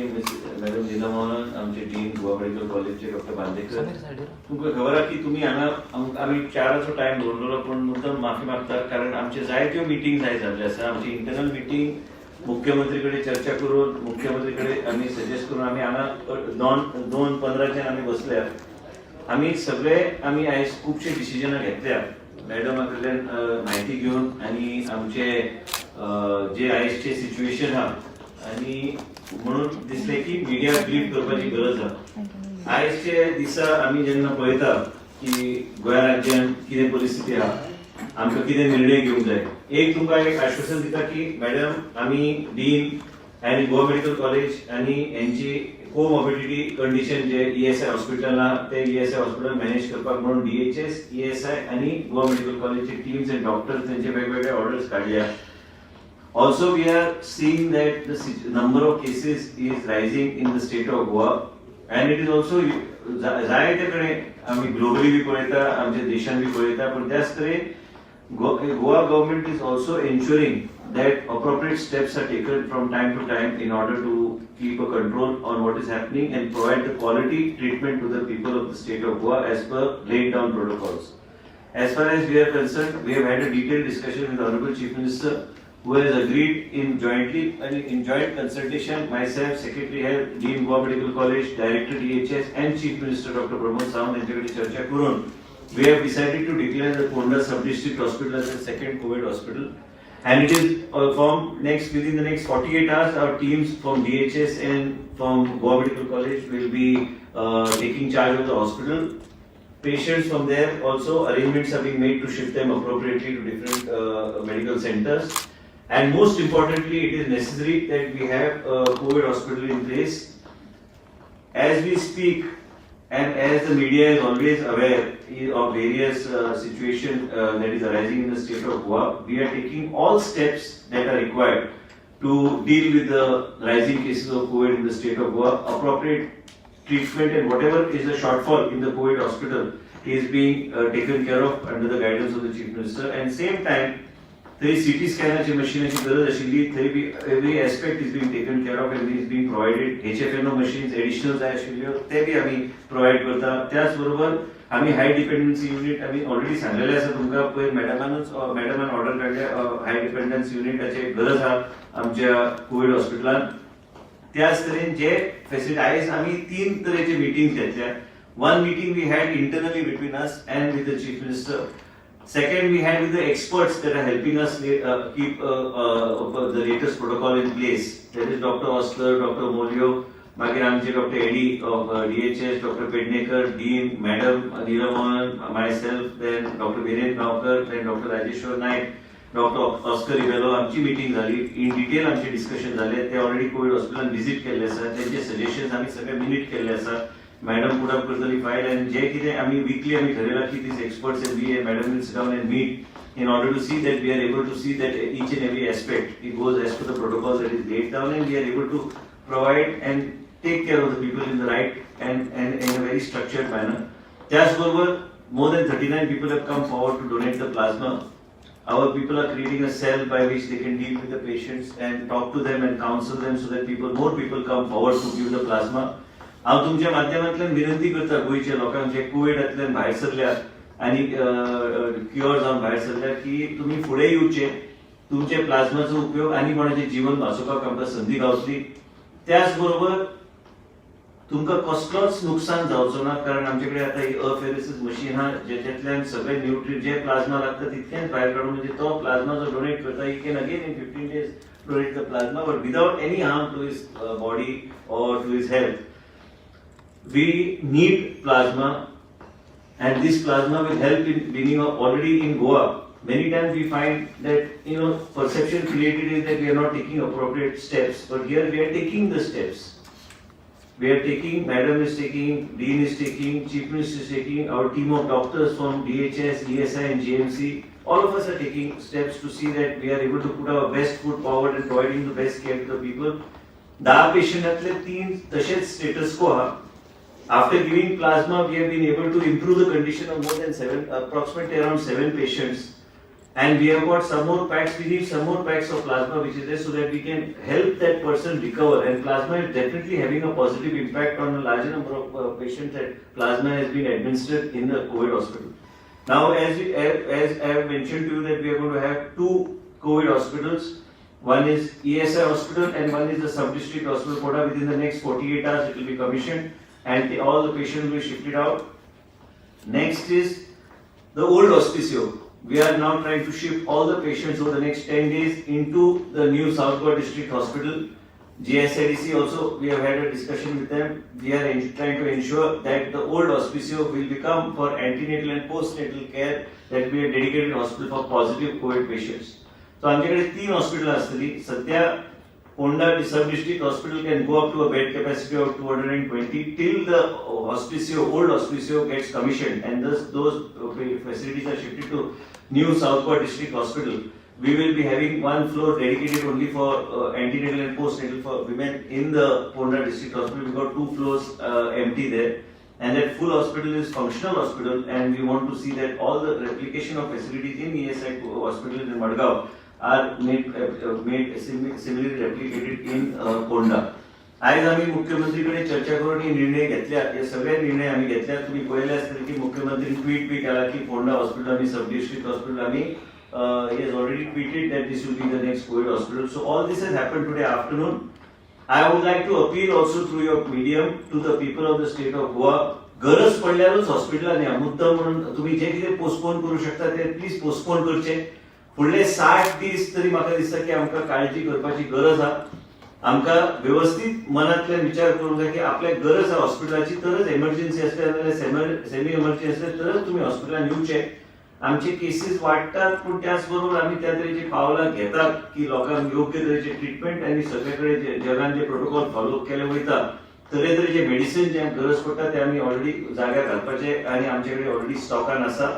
Team madam लीला मोहन, आमचे dean Goa medical कॉलेजचे doctor Bandekar. तुमकां खबर आहा की तुमी हांगा आमी 4 टायम दवरलेलो, पण मुद्दम माफी मागता कारण आमचे जायत्यो मिटींग जाल्ले आसा. आमची इंटरनल मिटींग मुख्यमंत्री कडेन चर्चा करून मुख्यमंत्री कडेन आमी सजेस्ट करून आमी हांगा 2-15 आमी बसल्यात. आमी सगळे आमी आयज खूबशे डिसिजनां घेतल्या मॅडमा कडल्यान म्हायती घेवन आनी आमचे जे आयजचे सिच्युएशन आहा आनी म्हणून दिसले की मिडिया ब्रीफ करपाची गरज आहा. आयजचे दिसा आमी जेन्ना पळयता की गोंय राज्यांत कितें परिस्थिती आहा, आमकां कितें निर्णय घेवंक जाय. तुमकां एक आश्वासन दिता की मॅडम आमी डीन आनी गोवा मेडिकल कॉलेज आनी यांची कोमॉर्बिडिटी कंडिशन जे ईएसआय हॉस्पिटल आहा ते ईएसआय हॉस्पिटल मॅनेज करपाक म्हणून डीएचएस, ईएसआय आनी गोवा मेडिकल कॉलेजचे टीम्स एंड डॉक्टर्स त्यांचे वेगवेगळे ऑर्डर्स काढल्या. Also, we are seeing that the number of cases is rising in the state of Goa, and it is also जायतेकडे आम्ही ग्लोबली बी पळयता, आमच्या देशान बी पळयता, पण त्याच तरेन Goa government is also ensuring that appropriate steps are taken from time to time in order to keep a control on what is happening and provide the quality treatment to the people of the state of Goa as per laid down protocols. As far as we are concerned, we have had a detailed discussion with the Honorable Chief Minister, who has agreed in joint consultation, myself, Secretary Health, Dean Goa Medical College, Director DHS and Chief Minister Dr. Pramod Sawant यांच्याकडे चर्चा करून we have decided to declare the Konda Sub-District Hospital as the second COVID hospital, and it is within the next 48 hours our teams from DHS and from Goa Medical College will be taking charge of the hospital. Patients from there also arrangements are being made to shift them appropriately to different medical centers. And most importantly, it is necessary that we have a COVID hospital in place. As we speak, and as the media is always aware of various situations that is arising in the state of Goa, we are taking all steps that are required to deal with the rising cases of COVID in the state of Goa. Appropriate treatment and whatever is the shortfall in the COVID hospital is being taken care of under the guidance of the Chief Minister. And same time, तरी सीटी स्कॅनरची मशीनाची गरज आशिल्ली तरी be every aspect is being taken care of and is being provided. HFNO machines additional जाय आशिल्ल्यो ते B आमी provide करता. त्याच बरोबर आमी हाय डिपेंडन्सी युनिट आमी ऑलरेडी सांगलेले आसा तुमकां पयर मॅडमान ऑर्डर काडल्या हाय डिपेंडन्सी युनिटाची गरज आहा आमच्या कोविड हॉस्पिटलान. त्याच तरेन जे फॅसिलिटी आयज आमी 3 तरेचे मिटींग घेतल्या. One meeting we had internally between us and with the chief minister. Second, we had with the experts that are helping us keep the latest protocol in place. That is Dr. Oscar, Dr. Molio, Magir Amche, Dr. Eddy of DHS, Dr. Pednekar, Dean, Madam Leela Mohan, myself, then Dr. Viren Naukar, then Dr. Rajeshwar Naik, Dr. Oscar Rivello. आमची meeting झाली. In detail आमचे discussion झाले. ते already Covid hospital visit केल्ले आसा. त्यांचे suggestions आमी सगळे मिनीट केल्ले आसा. मॅडम पुट अप करतली फायल एंड जे कितें आमी वीकली आमी ठरयला की these experts and we and madam will sit down and meet in order to see that we are able to see that each and every aspect it goes as per the protocol that is laid down, and we are able to provide and take care of the people in the right and in a very structured manner. त्याचबरोबर more than 39 people have come forward to donate the plasma. Our people are creating a cell by which they can deal with the patients and talk to them and counsel them so that more people come forward to give the plasma. हांव तुमच्या माध्यमांतल्यान विनंती करता गोंयच्या लोकांक जे कोविडांतल्यान भायर सरल्यात आनी cure जावन भायर सरल्यात की तुमी फुडें येवचे. तुमचे प्लाझ्माचो उपयोग आनी कोणाचें जीवन वाचोवपाक आमकां संदी गावतली. त्याच बरोबर तुमकां कसलोच नुकसान जावचो ना, कारण आमचे कडेन आतां ही अफेरेसिस मशीन आहा जेच्यातल्यान सगळे न्यूट्रिएंट जे प्लाझ्मा लागता तितकेंच भायर काडून म्हणजे तो प्लाझ्मा जो डोनेट करता he can again in 15 days donate the plasma but without any harm to his body और to his health. We need plasma, and this plasma will help in bringing up already in Goa. Many times we find that perception created is that we are not taking appropriate steps, but here we are taking the steps. We are taking, Madam is taking, Dean is taking, Chief Minister is taking, our team of doctors from DHS, ESI and JMC, all of us are taking steps to see that we are able to put our best foot forward and providing the best care to the people. 10 पेशंटांतले 3 तशेच status को आहा. After giving plasma, we have been able to improve the condition of more than approximately around 7 patients. And we have got some more packs, we need some more packs of plasma which is there so that we can help that person recover. And plasma is definitely having a positive impact on a larger number of patients that plasma has been administered in the COVID hospital. Now, as I have mentioned to you that we are going to have 2 COVID hospitals. One is ESI hospital and one is the sub-district hospital Koda. Within the next 48 hours it will be commissioned and all the patients will be shifted out. Next is the old hospicio. We are now trying to shift all the patients over the next 10 days into the new South Goa District Hospital. GSIDC also, we have had a discussion with them. We are trying to ensure that the old hospicio will become for antenatal and postnatal care, that will be a dedicated hospital for positive COVID patients. So आमच्याकडे 3 hospital असतली. सध्या Ponda sub-district hospital can go up to a bed capacity of 220 till the hospicio, old hospicio gets commissioned and those facilities are shifted to new South Goa District Hospital. We will be having one floor dedicated only for antenatal and postnatal for women in the Ponda District Hospital. We got 2 floors empty there. And that full hospital is functional hospital and we want to see that all the replication of facilities in ESI hospital in Madgaon are made similarly replicated in Ponda. आज आम्ही मुख्यमंत्रीकडे चर्चा करून हे निर्णय घेतल्या. हे सगळे निर्णय आम्ही घेतल्या. तुम्ही पहिले असतील की मुख्यमंत्री ट्वीट बी केला की पोंडा हॉस्पिटल आम्ही सब डिस्ट्रिक्ट हॉस्पिटल आम्ही he has already tweeted that this will be the next COVID hospital. So all this has happened today afternoon. I would like to appeal also through your medium to the people of the state of Goa. गरज पडल्यावरच hospital आणि मुद्दा म्हणून तुम्ही जे कितें postpone करू शकता ते please postpone करचे. फुडले 60 दीस तरी म्हाका दिसता की आमकां काळजी करपाची गरज आहा. आमकां व्यवस्थित मनांतल्यान विचार करूंक जाय की आपल्याक गरज आहा हॉस्पिटलाची तरच एमर्जन्सी असल्या नाल्यार सेमी एमर्जन्सी असल्या तरच तुम्ही हॉस्पिटलान येवचे. आमचे केसीस वाडटात पूण त्याच बरोबर आम्ही त्या तरेची पावलां घेतात की लोकांक योग्य तरेचे ट्रीटमेंट आणि सगळ्याकडे जगान जे प्रोटोकॉल फॉलो केले वयता तरेतरेचे मेडिसिन जे गरज पडटा ते आमी ऑलरेडी जाग्यार घालपाचे आणि आमचे कडेन ऑलरेडी स्टॉकान आसा.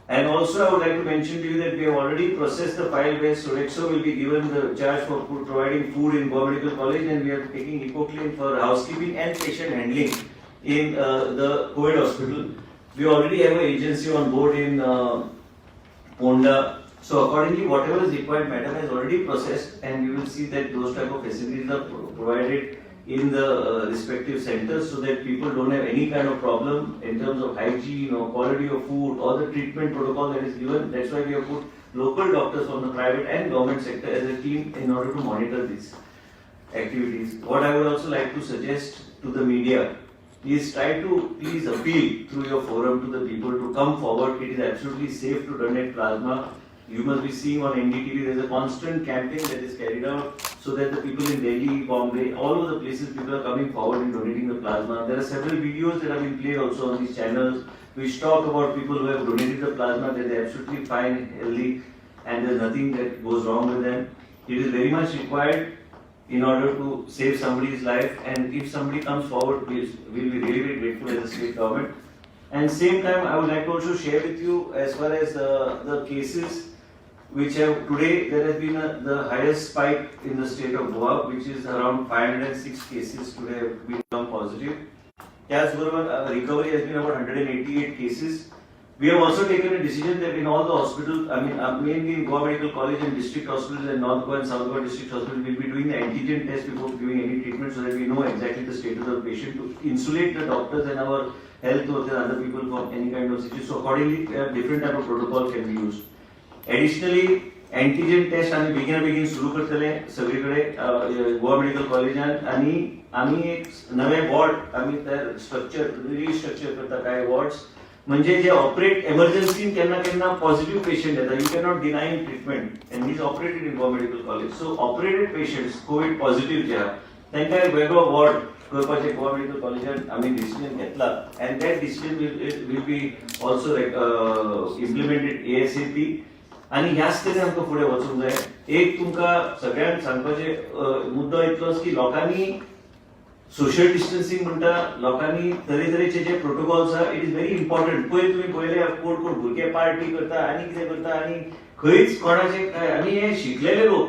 And also I would like to mention to you that we have already processed the file where Sodexo will be given the charge for providing food in Goa Medical College and we are taking Ecoclean for housekeeping and patient handling in the COVID hospital. We already have an agency on board in Ponda. So accordingly whatever is required madam has already processed and we will see that those type of facilities are provided in the respective centers so that people don't have any kind of problem in terms of hygiene or quality of food or the treatment protocol that is given. That's why we have put local doctors from the private and government sector as a team in order to monitor these activities. What I would also like to suggest to the media is try to please appeal through your forum to the people to come forward. It is absolutely safe to donate plasma. You must be seeing on NDTV there is a constant campaign that is carried out so that the people in Delhi, Bombay, all over the places people are coming forward and donating the plasma. There are several videos that have been played also on these channels which talk about people who have donated the plasma, that they are absolutely fine, healthy and there is nothing that goes wrong with them. It is very much required in order to save somebody's life and if somebody comes forward we will be really very grateful as a state government. And same time I would like to also share with you as far as the cases which have today there has been the highest spike in the state of Goa which is around 506 cases today have become positive. त्याचबरोबर recovery has been about 188 cases. We have also taken a decision that in all the hospitals, I mean mainly in Goa Medical College and district hospitals and North Goa and South Goa district hospitals, we will be doing the antigen test before giving any treatment so that we know exactly the status of the patient to insulate the doctors and our health workers and other people from any kind of situation. So accordingly, different type of protocol can be used. Additionally, antigen test आम्ही बेगीन सुरू करतले सगळीकडे Goa medical कॉलेजात आणि आम्ही एक नवे वॉर्ड आम्ही तर स्ट्रक्चर रिस्ट्रक्चर करता काय वॉर्ड्स म्हणजे जे ऑपरेट एमर्जन्सी केन्ना पॉझिटिव्ह पेशंट येतात you cannot deny treatment and he is operated in Goa medical college so operated patients covid positive जे आहात तांकां एक वेगळो वॉर्ड करपाचे गोवा मेडिकल कॉलेजात आम्ही डिसिजन घेतला and that decision will be also implemented ASAP. आणि ह्याच तरी आमकां फुडें वचूंक जाय. एक तुमकां सगळ्यांक सांगपाचे मुद्दो इतलोच की लोकांनी सोशल डिस्टन्सिंग म्हणटा लोकांनी तरेतरेचे जे प्रोटोकॉल्स आहा इट इज व्हेरी इम्पॉर्टंट. पळय तुमी पळयले कोण भुरगे पार्टी करता आनी कितें करता आनी खंयच कोणाचे काय आमी हे शिकलेले लोक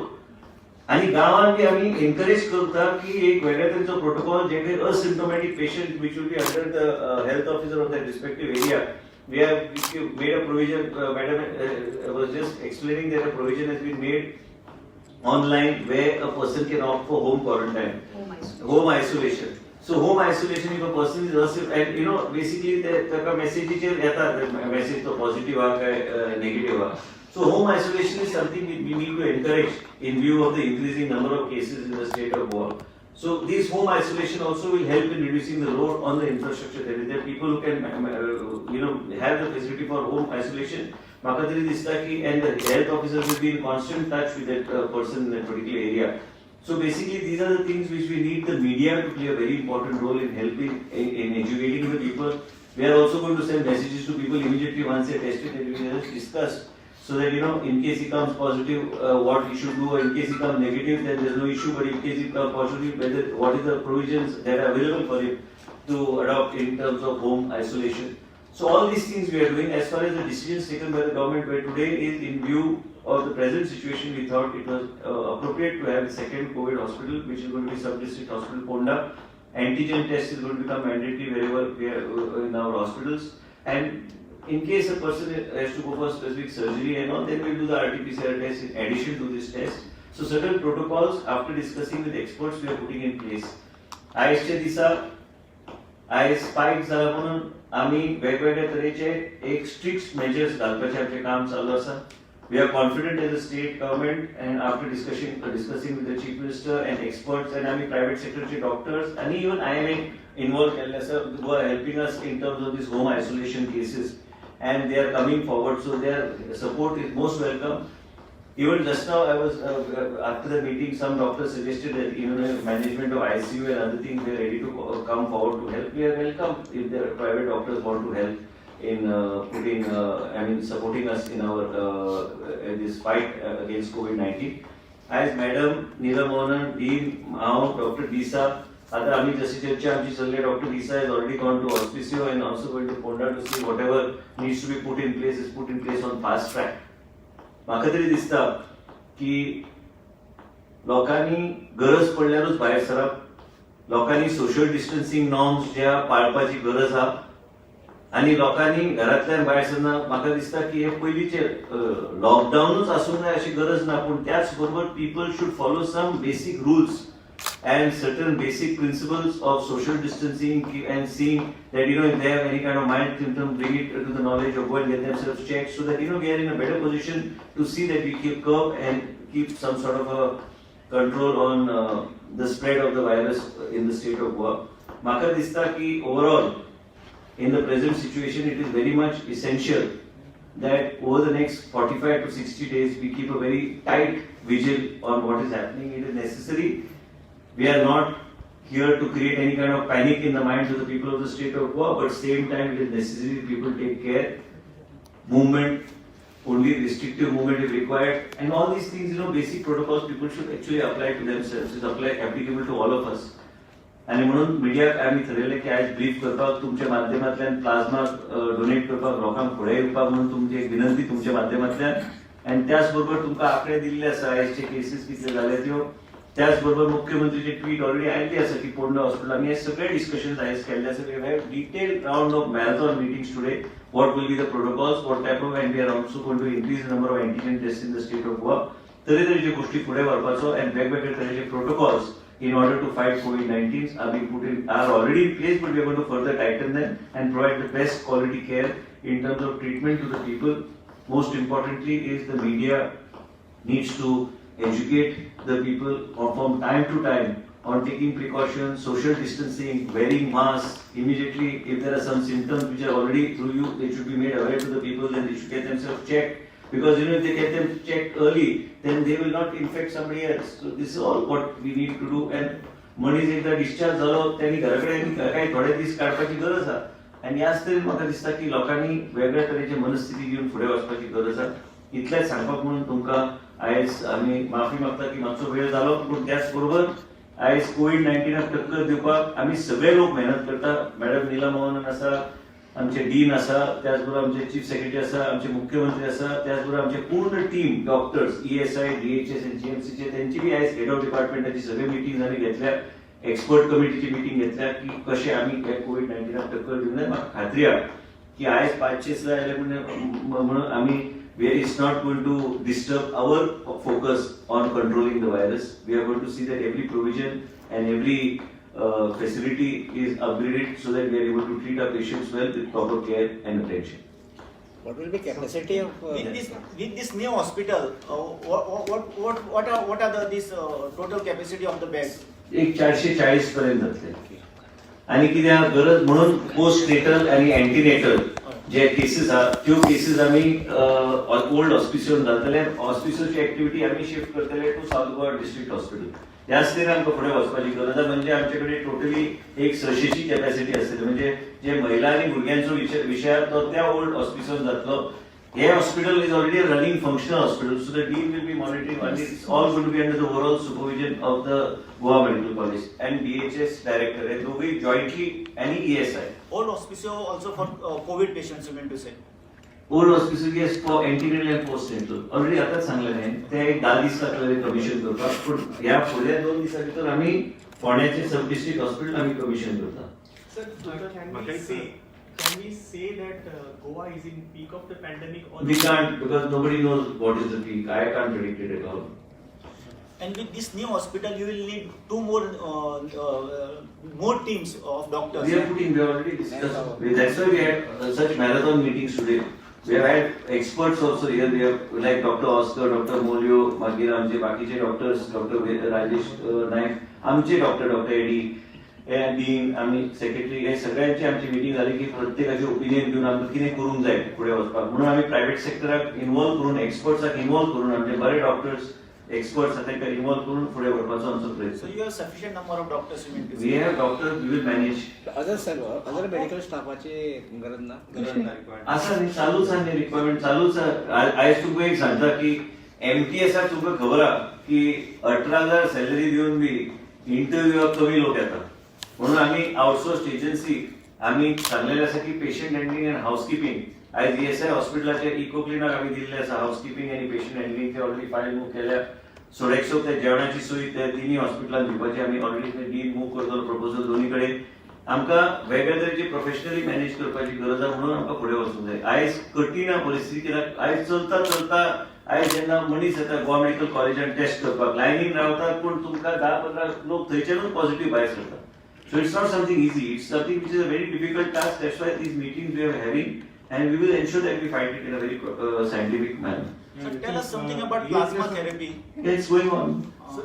आणि गांवांत बी आमी एनकरेज करता की एक वेगळ्या तरेचो प्रोटोकॉल जे काही asymptomatic patient which will be under the health officer of that respective area we have made a provision, madam was just explaining that a provision has been made online where a person can opt for home quarantine, home isolation. So home isolation, if a person is asleep, and basically the message message to positive negative. So home isolation is something we need to encourage in view of the increasing number of cases in the state of Goa. So this home isolation also will help in reducing the load on the infrastructure. There are people who can have the facility for home isolation. Maka tari dista ki, and the health officer will be in constant touch with that person in that particular area. So basically, these are the things which we need the media to play a very important role in helping in educating the people. We are also going to send messages to people immediately once they tested, and we just discussed, so that in case he comes positive, what he should do. In case he comes negative, then there is no issue. But in case he comes positive, what is the provisions that are available for him to adopt in terms of home isolation. So all these things we are doing. As far as the decisions taken by the government by today is in view of the present situation, we thought it was appropriate to have a second COVID hospital, which is going to be Sub-District Hospital Ponda. Antigen test is going to become mandatory wherever we are in our hospitals. And in case a person has to go for specific surgery and all, then we will do the RT-PCR test in addition to this test. So certain protocols, after discussing with experts, we are putting in place. आयजच्या दिसा आयज spike जाला म्हणून आम्ही वेगवेगळ्या तरेचे एक strict measures घालपाचे आमचे काम चालू आसा. We are confident as a state government, and after discussing with the chief minister and experts, and आम्ही private sector doctors and even IMA involved who are helping us in terms of these home isolation cases, and they are coming forward. So their support is most welcome. Even just now, I was after the meeting, some doctors suggested that management of ICU and other things, we are ready to come forward to help. We are welcome if the private doctors want to help in supporting us in our this fight against COVID-19. As Madam Neela Mohanan, Dean, Dr. Disa, आता आम्ही जशी चर्चा आमची चालली, Dr. Disa has already gone to Auspicio and also going to Ponda to see whatever needs to be put in place is put in place on fast track. म्हाका तरी दिसता की लोकांनी गरज पडल्यारूच भायर सरप, लोकांनी सोशल डिस्टन्सिंग नॉर्म्स ज्या पाळपाची गरज आहा, आणि लोकांनी घरांतल्यान भायर सरना. म्हाका दिसता की हे पयलींचे लॉकडाऊनच आसूंक जाय अशी गरज ना, पूण त्याच बरोबर people should follow some basic rules and certain basic principles of social distancing, and seeing that if they have any kind of mild symptom, bring it to the knowledge of what, get themselves checked, so that we are in a better position to see that we keep curb and keep some sort of a control on the spread of the virus in the state of Goa. Maka dista ki overall in the present situation it is very much essential that over the next 45 to 60 days we keep a very tight vigil on what is happening. It is necessary. We are not here to create any kind of panic in the minds of the people of the state of Goa, but same time it is necessary people take care. Movement, only restrictive movement is required, and all these things, basic protocols people should actually apply to themselves. It's applicable to all of us. आणि म्हणून मिडियाक आम्ही ठरयलें की आज brief करपाक तुमच्या माध्यमांतल्यान plasma donate करपाक लोकांक फुडें येवपाक म्हणून तुमची एक विनंती तुमच्या माध्यमांतल्यान. आणि त्याच बरोबर तुमकां आंकडे दिल्ले आसा आयजचे केसीस कितले जाले त्यो. त्याच बरोबर मुख्यमंत्रीचे ट्वीट ऑलरेडी आयिल्ली आसा की पोंडा हॉस्पिटल आमी हे सगळे डिस्कशन्स आयज केल्ले आसा. We have detailed round of marathon meetings today. What will be the protocols, what type of, and we are also going to increase the number of antigen tests in the state of Goa. तरेतरेचे गोष्टी फुडें व्हरपाचो and वेगवेगळे तरेचे protocols in order to fight COVID-19 are already in place, but we are going to further tighten them and provide the best quality care in terms of treatment to the people. Most importantly is the media needs to educate the people from time to time on taking precautions, social distancing, wearing masks. Immediately, if there are some symptoms which are already through you, they should be made aware to the people, then they should get themselves checked. Because if they get them checked early, then they will not infect somebody else. So this is all what we need to do. And मनीस एकदा discharge जालो त्यांनी घराकडे काही थोडे दीस काडपाची गरज आहा. आणि ह्याच तरेन म्हाका दिसता की लोकांनी वेगळ्या तरेची मनस्थिती घेवन फुडें वचपाची गरज आहा. इतलेंच सांगपाक म्हणून तुमकां आयज आमी माफी मागता की मातसो वेळ जालो, पूण त्याच बरोबर आयज COVID-19 टक्कर दिवपाक आमी सगळे लोक मेहनत करता. मॅडम नीला मोहनन आसा, आमचे डीन आसा, त्याच बरोबर आमचे चीफ सेक्रेटरी आसा, आमचे मुख्यमंत्री आसा, त्याच बरोबर आमचे पूर्ण टीम डॉक्टर्स ESI, DHS आणि GMCचे त्यांची बी आयज हेड ऑफ डिपार्टमेंटाची सगळे मिटींग आमी घेतल्या. एक्सपर्ट कमिटीची मिटींग घेतल्या की कशें आमी COVID-19 टक्कर दिवंक जाय. म्हाका खात्री आहा की आयज 506 आयले म्हणून आम्ही it's not going to disturb our focus on controlling the virus. We are going to see that every provision and every facility is upgraded so that we are able to treat our patients well with proper care and attention. What will be capacity of with this new hospital? What are this total capacity of the beds? एक 440 पर्यंत जातले आणि कित्याक गरज म्हणून post natal आणि antenatal जे cases आहा त्यो केसीस आमी ओल्ड हॉस्पिटल घालतले हॉस्पिटलची ऍक्टिव्हिटी आमी शिफ्ट करतले to South Goa district hospital त्याच तरेन आमकां फुडें वचपाची गरज आहा म्हणजे आमचे कडेन टोटली एक 600ची कॅपॅसिटी आसतली म्हणजे जे महिला आणि भुरग्यांचो विशय तो त्या ओल्ड हॉस्पिटल जातलो हे hospital is already a running functional hospital, so the dean will be monitoring and it's all going to be under the overall supervision of the Goa Medical College and DHS director and we jointly and ESI. All hospital also for COVID patients, you mean to say? Old hospital yes for antenatal and postnatal. Already आताच सांगलें ते एक 10 दीस लागले commission करपाक पण ह्या फुडल्या 2 दिसां भितर आमी फोंड्याचे सब डिस्ट्रिक्ट हॉस्पिटल आमी कमिशन करता. Sir, can we say that Goa is in peak of the pandemic? Or We can't because nobody knows what is the peak. I can't predict it at all. And with this new hospital, you will need 2 more teams of doctors. We already discussed. That's why we had such marathon meetings today. We have had experts also here. We have like Dr. Oscar, Dr. Molio, Magir, आमचे बाकीचे doctors, Dr. Rajesh Naik, आमचे Dr. Eddie. Dean आम्ही secretary हे सगळ्यांची आमची meeting झाली की प्रत्येकाचे opinion घेऊन आमकां कितें करूंक जाय फुडें वचपाक म्हणून आमी प्रायव्हेट सेक्टराक इन्वॉल्व करून एक्सपर्ट्साक इन्वॉल्व करून आमचे बरे डॉक्टर्स एक्सपर्ट्स आसा तांकां इन्वॉल्व करून फुडें व्हरपाचो आमचो So प्रयत्न. you have sufficient number of doctors, you mean to say? We have doctors, we will manage. other medical स्टाफाची गरज ना आसा न्ही चालूच आहा न्ही रिक्वायरमेंट चालूच आहा आयज तुमकां एक सांगता की एमटीएसाक तुमकां खबर आहा की 18,000 सॅलरी दिवन बी इंटरव्यूवाक कमी लोक येतात म्हणून आम्ही आउटसोर्स एजन्सी आम्ही सांगलेले आसा की पेशंट हँडलिंग अँड हाऊसकीपिंग आयज ESI हॉस्पिटलाचे इको क्लिनाक आम्ही दिल्ले आसा हाऊसकीपिंग आणि पेशंट हँडलिंग ते ऑलरेडी फायल मूव केल्या सोडेक्सो ते जेवणाची सोय ते तिनी हॉस्पिटलांत दिवपाची आम्ही ऑलरेडी डीन मूव करतलो प्रपोजल दोन्ही कडेन आमकां वेगळ्या तरेची प्रोफेशनली मॅनेज करपाची गरज आहा म्हणून आमकां फुडें वचूंक जाय आयज कठीण आहा परिस्थिती कित्याक आयज चलता आयज जेन्ना मनीस येता गोवा मेडिकल कॉलेजान टेस्ट करपाक लायनीन रावतात पूण तुमकां 10-15 लोक थंयच्यानूच पॉझिटिव्ह भायर सरतात. So it's not something easy. It's something which is a very difficult task. That's why these meetings we are having, and we will ensure that we fight it in a very scientific manner. So tell us something about plasma therapy. It's going on.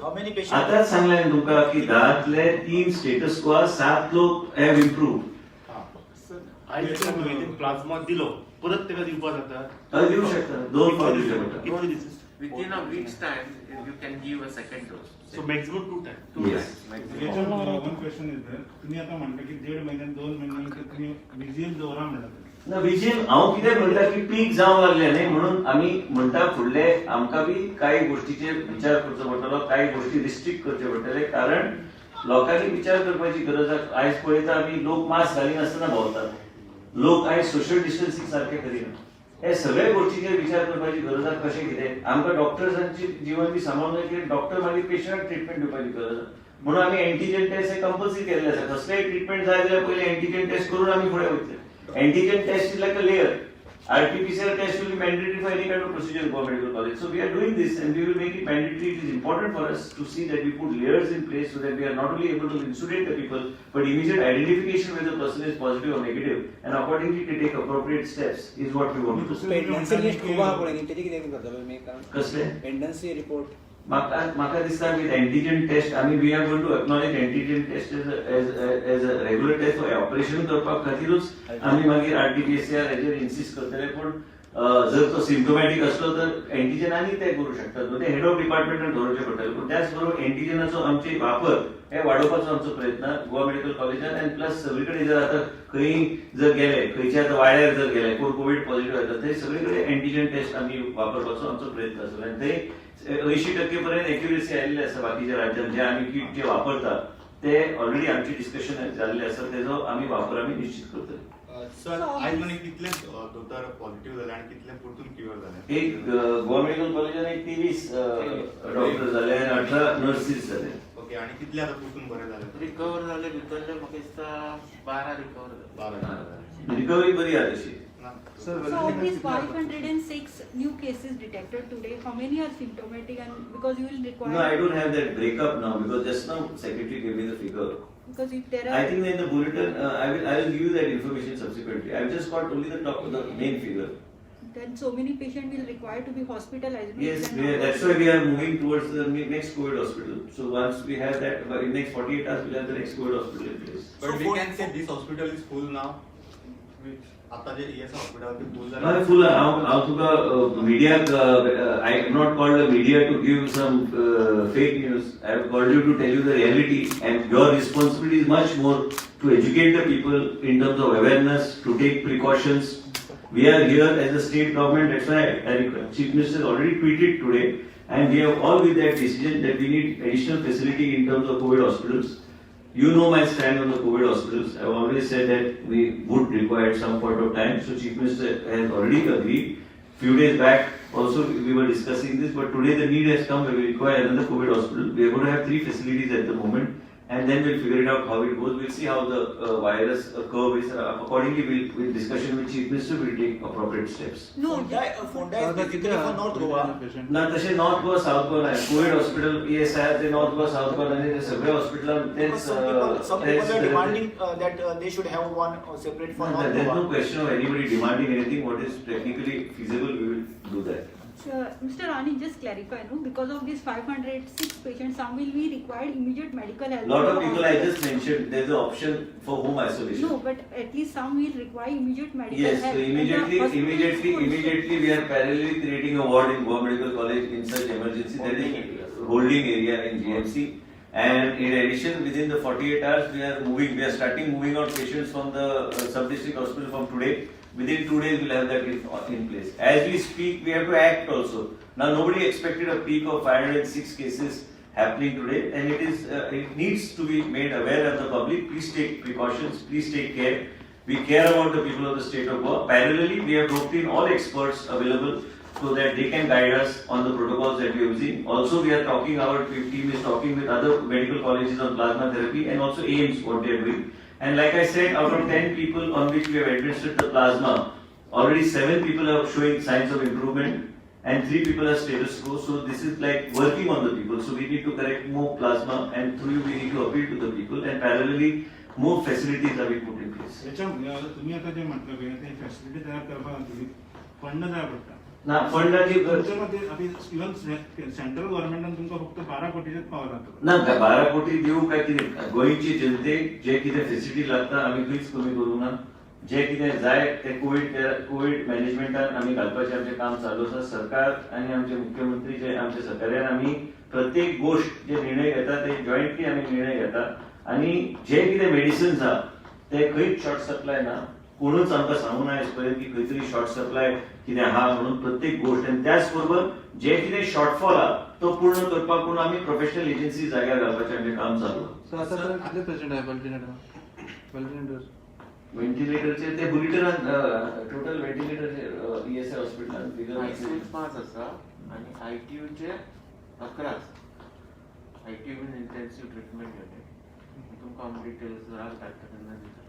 How many patients? आताच सांगलें तुमकां की 10तले 3 status को 7 लोक have improved. आयज plasma दिलो परत तेका दिवपाक जाता हय दिवं शकता 2 फावट दिवचे पडटा. Within a week's time, you can give a second dose. So maximum 2 time Yes. One question is there तुम्ही आता म्हणता की 1.5 महिन्यात 2 महिन्यानंतर तुम्ही विजिल दवरा म्हणतात ना विजय हांव कितें म्हणटा की पीक जावंक लागलें न्ही म्हणून आमी म्हणटा फुडले आमकां बी कांय गोष्टीचेर विचार करचो पडटलो कांय गोष्टी रिस्ट्रिक्ट करचे पडटले कारण लोकांनी विचार करपाची गरज आसा आयज पळयता आमी लोक मास्क घालिनासतना भोंवतात लोक आयज सोशल डिस्टन्सिंग सारकें करिना हे सगळे गोष्टीचेर विचार करपाची गरज आसा कशें कितें आमकां डॉक्टर्सांची जीवन बी सांबाळूंक जाय की डॉक्टर मागीर पेशंटाक ट्रिटमेंट दिवपाची गरज आसा म्हणून आमी एंटीजन टेस्ट हे कंपल्सरी केल्ले आसा कसलेय ट्रिटमेंट जाय जाल्यार पयलीं एंटीजन टेस्ट करून आमी फुडें वयतले antigen test is like a layer RT-PCR test will be mandatory for any kind of procedure in Goa Medical College. So we are doing this and we will make it mandatory. It is important for us to see that we put layers in place so that we are not only able to insulate the people, but immediate identification whether the person is positive or negative, and accordingly to take appropriate steps is what we want to do. Pendency list खूब आहा पळय न्ही तेजी कितें करतलो तुमी कसले pendency report म्हाका दिसता विथ एंटीजन टेस्ट आमी we are going to acknowledge antigen test as a regular test for operation करपाक खातीरूच आमी मागीर RT-PCR हेजेर इन्सिस्ट करतले पूण जर तो सिम्टोमॅटिक असलो तर एंटीजन आनी ते करू शकतात ते हेड ऑफ डिपार्टमेंटान दवरचे पडटले पूण त्याच बरोबर एंटीजनाचो आमचे वापर हे वाडोवपाचो आमचो प्रयत्न गोवा मेडिकल कॉलेजान आनी प्लस सगळीकडे जर आता खंय जर गेले खंयच्या आतां वाड्यार जर गेले कोण कोविड पॉझिटिव्ह येता थंय सगळीकडे एंटीजन टेस्ट आमी वापरपाचो आमचो प्रयत्न आसलो आनी थंय 80% पर्यंत एक्युरेसी आयिल्ली आसा बाकीच्या राज्यांत जे आमी किट जे वापरतात ते ऑलरेडी आमची डिस्कशन जाल्ले आसा तेजो आमी वापर आमी निश्चित करतले. सर आयज म्हणे कितले दोतोर पॉझिटिव्ह जाले आनी कितले परतून क्युअर जाले एक गोवा मेडिकल कॉलेजान एक 23 डॉक्टर जाले आनी 18 नर्सीस जाले. ओके आणि कितले आता परतून बरे झाले रिकवर झाले भितरले म्हाका दिसता 12 रिकवर जाले. रिकवरी बरी आहे तशी. So of these 506 new cases detected today, how many are symptomatic? And because you will require, No, I don't have that breakup now because just now secretary gave me the figure. because if there I are, think in the bulletin I will give you that information subsequently. I've just got only the main figure. then so many patients will require to be hospitalized. no? Yes, Then that's why we are moving towards the next COVID hospital. So once we have that, in next 48 hours we'll have the next COVID hospital in place. But we can say this hospital is full now. आता जे ES hospital ते full झालं. No, full. How to media? I have not called the media to give some fake news. I have called you to tell you the reality, and your responsibility is much more to educate the people in terms of awareness, to take precautions. We are here as a state government. That's why Chief Minister has already tweeted today, and we have all with that decision that we need additional facility in terms of COVID hospitals. You know my stand on the COVID hospitals. I have always said that we would require at some point of time. So Chief Minister has already agreed. Few days back also we were discussing this, but today the need has come where we require another COVID hospital. We are going to have 3 facilities at the moment, and then we'll figure it out how it goes. We'll see how the virus curve is. Accordingly, we'll discussion with Chief Minister, we'll take appropriate steps. no, Fonda is basically for North Goa. ना तसे north Goa south Goa आहे Covid hospital ES आहे ते north Goa south Goa आणि ते सगळे hospital तेच Some people are demanding that they should have one separate for North There's no Goa. question of anybody demanding anything. What is technically feasible, we will do that. Mr. Rani, just clarify, no? Because of these 506 patients, some will be required immediate medical help. Lot of people I just mentioned, there's an option for home isolation. No, but at least some will require immediate medical Yes, help. so And the hospitals immediately we are parallelly creating a ward in Goa Medical College in such emergency. That is holding area in GMC. And in addition, within the 48 hours, we are starting moving out patients from the sub-district hospital from today. Within 2 days, we'll have that in place. As we speak, we have to act also. Now, nobody expected a peak of 506 cases happening today, and it needs to be made aware of the public. Please take precautions. Please take care. We care about the people of the state of Goa. Parallelly, we have roped in all experts available so that they can guide us on the protocols that we are using. Also, we are talking, our team is talking with other medical colleges on plasma therapy and also AIMS, what they are doing. And like I said, out of 10 people on which we have administered the plasma, already 7 people are showing signs of improvement and 3 people are status quo. So this is like working on the people. So we need to collect more plasma, and through you we need to appeal to the people, and parallelly more facilities are being put in place. तुम्ही आता जे म्हटलं की ते facility तयार करपाखातीर fund जाय पडटा ना फंडाची तुमच्या मध्ये आता इवन सेंट्रल गव्हर्नमेंटान तुमकां फक्त 12 कोटीचेच पावर जाता ना 12 कोटी दिवू काय कितें गोंयची जनतेक जे कितें फेसिलिटी लागता आमी खंयच कमी करूं ना जे कितें जाय ते कोविड मॅनेजमेंटान आमी घालपाचें आमचें काम चालू आसा सरकार आनी आमचे मुख्यमंत्री जे आमचे सहकार्यान आमी प्रत्येक गोष्ट जे निर्णय घेता ते जॉयंटली आमी निर्णय घेता आनी जे कितें मेडिसिन्स आहा ते खंयच शॉर्ट सप्लाय ना कोणूच आमकां सांगूं ना आजपर्यंत की खंय तरी शॉर्ट सप्लाय कितें आहा म्हणून प्रत्येक गोष्ट आनी त्याच बरोबर जे कितें शॉर्टफॉल आहा तो पूर्ण करपाक म्हणून आमी प्रोफेशनल एजन्सी जाग्यार घालपाचें आमचें काम चालू आहा. सो आता कितले पेशंट आहे वेंटिलेटर व्हेंटिलेटरचे ते बुलेटिनान टोटल व्हेंटिलेटर ESI हॉस्पिटलान फिगर ICU 5 आसा आणि ITU चे 11 ITU been intensive treatment unit तुमकां हांव डिटेल्स राव धाडटा तेन्ना दिता.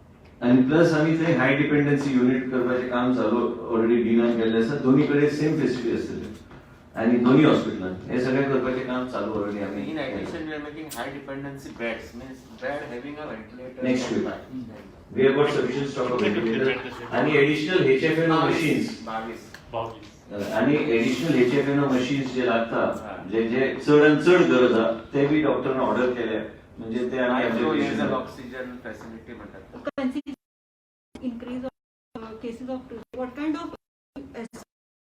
आणि प्लस आम्ही थंय हाय डिपेंडन्सी युनिट करपाचें काम चालू ऑलरेडी डिनान केल्लें आसा दोन्ही कडेन सेम फेसिलिटी आसतली आणि दोन्ही हॉस्पिटलान हे सगळें करपाचें काम चालू ऑलरेडी In आमी addition, we are making high dependency beds, means bed having a ventilator. Next week. We have got sufficient stock of ventilator आणि additional HFNO machines 22. आणि additional HFNO machines जे लागतात जे चड आणि चड गरज आहा ते बी डॉक्टरान ऑर्डर केल्या म्हणजे ते आमी Micro आमच्या nasal patient- oxygen facility म्हणतात. increase of cases of what kind of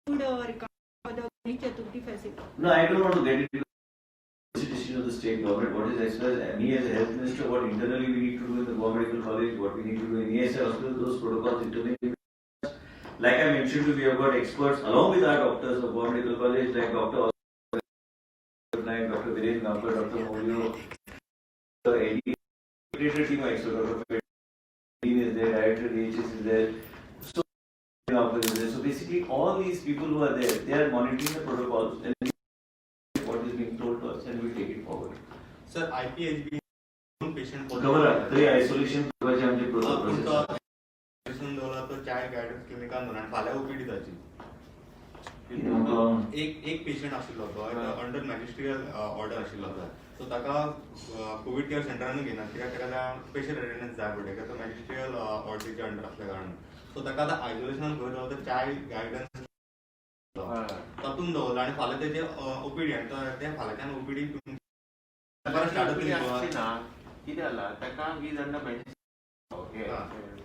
would recover for the Ganesh Chaturthi facility? No, I don't want to get into the decision of the state government. What is expressed, me as a health minister, what internally we need to do in the Goa Medical College, what we need to do in ESI hospital, those protocols internally. Like I mentioned, we have got experts along with our doctors of Goa Medical College, like Dr. Dr. Viren Gampar, Dr. Molio, Dr. Eddie, team of experts, Dr. Dean is there, Director DHS is there. So basically, all these people who are there, they are monitoring the protocols and what is being told to us, and we take it forward. Sir IPHB patient खबर आहे तरी isolation करपाचे आमचे process दवरला तो child guidance क्लिनिकान दवरला आनी फाल्यां OPD जाची एक पेशंट आशिल्लो तो अंडर मॅजिस्ट्रियल ऑर्डर आशिल्लो सो ताका कोविड केअर सेंटरान घेना कित्याक ताका स्पेशल अटेंडन्स जाय पडले कित्याक तो मॅजिस्ट्रियल ऑर्डरीचे अंडर आसल्या कारणान सो ताका आतां आयसोलेशनान खंय दवरलो चाइल्ड गायडन्स तातूंत दवरला आनी फाल्यां तेजे OPD आनी ते फाल्यांच्यान OPD स्टार्ट OPD आसची ना कितें जाला ताका वीज अंडर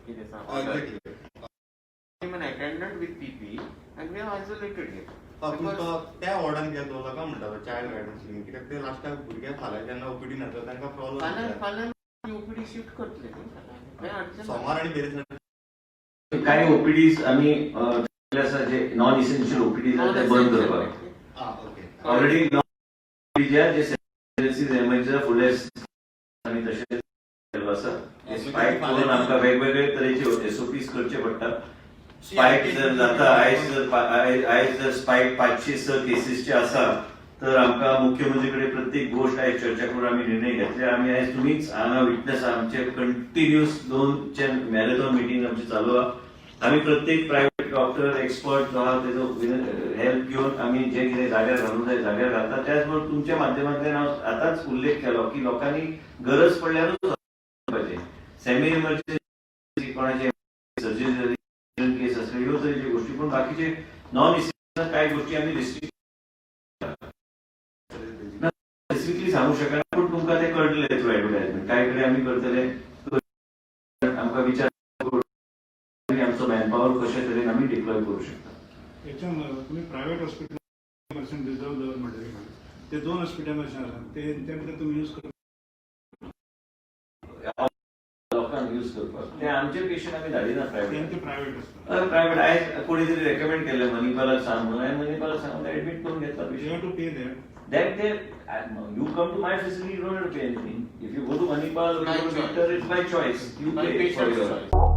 कितें सांग attendant with PP and we have isolated him. त्या वॉर्डान कित्याक दवरला काय म्हणटा चाइल्ड गायडन्स क्लिनिक कित्याक ते लास्टाक भुरगे फाल्यां जेन्ना OPD नातलो तांकां प्रॉब्लेम फाल्यां OPD शिफ्ट करतले सोमार आनी बेरेस काही ओपीडीज आम्ही आसा जे नॉन इसेन्शियल ओपीडीज ते बंद करपाक ओके ऑलरेडी नॉन जे सर्विसेस एमर्जन्सी फुडले आमी तशें केल्लो आसा स्पायक करून आमकां वेगवेगळे तरेचे SOPs करचे पडटा स्पायक जर जाता आयज जर स्पायक 506 केसीसचे आसा तर आमकां मुख्यमंत्री कडेन प्रत्येक गोष्ट आयज चर्चा करून आमी निर्णय घेतले आमी आयज तुमीच हांगा विटनेस आमचे कंटिन्युअस 2 मॅरेथॉन मिटींग आमची चालू आहा आमी प्रत्येक प्रायव्हेट डॉक्टर एक्सपर्ट जो आहा तेजो हेल्प घेवन आमी जे कितें जाग्यार घालूंक जाय जाग्यार घालता त्याच बरोबर तुमच्या माध्यमांतल्यान हांव आतांच उल्लेख केलो की लोकांनी गरज पडल्यारूच करपाचें सेमी इमर्जन्सी कोणाचे सर्जरी केस असले ह्यो तरेच्यो गोष्टी पण बाकीचे नॉन इसेन्शियल कांय गोष्टी आमी स्पेसिफिकली सांगू शकना पण तुमकां ते कळटले थ्रू एडवर्टायजमेंट काय कडेन आमी करतले आमकां विचार करून आमचो मॅनपॉवर कशे तरेन आमी डिप्लॉय करू शकता याच्या तुम्ही प्रायव्हेट हॉस्पिटल रिझर्व दवर म्हणटले ते 2 हॉस्पिटल अशें आसा ते भितर तुम्ही यूज करता लोकांक यूज करपाक ते आमचे पेशंट आमी धाडिना प्रायव्हेट प्रायव्हेट आसता प्रायव्हेट आयज कोणी तरी रेकमेंड केले मणिपालाक सांग म्हणून हांवें मणिपालाक सांगून ऍडमिट करून घेतला यू पेशंट हॅव टू पे that Then you come to my facility, you don't have to pay anything. If you go to Manipal or you go to Victor, it's by choice. You pay for your.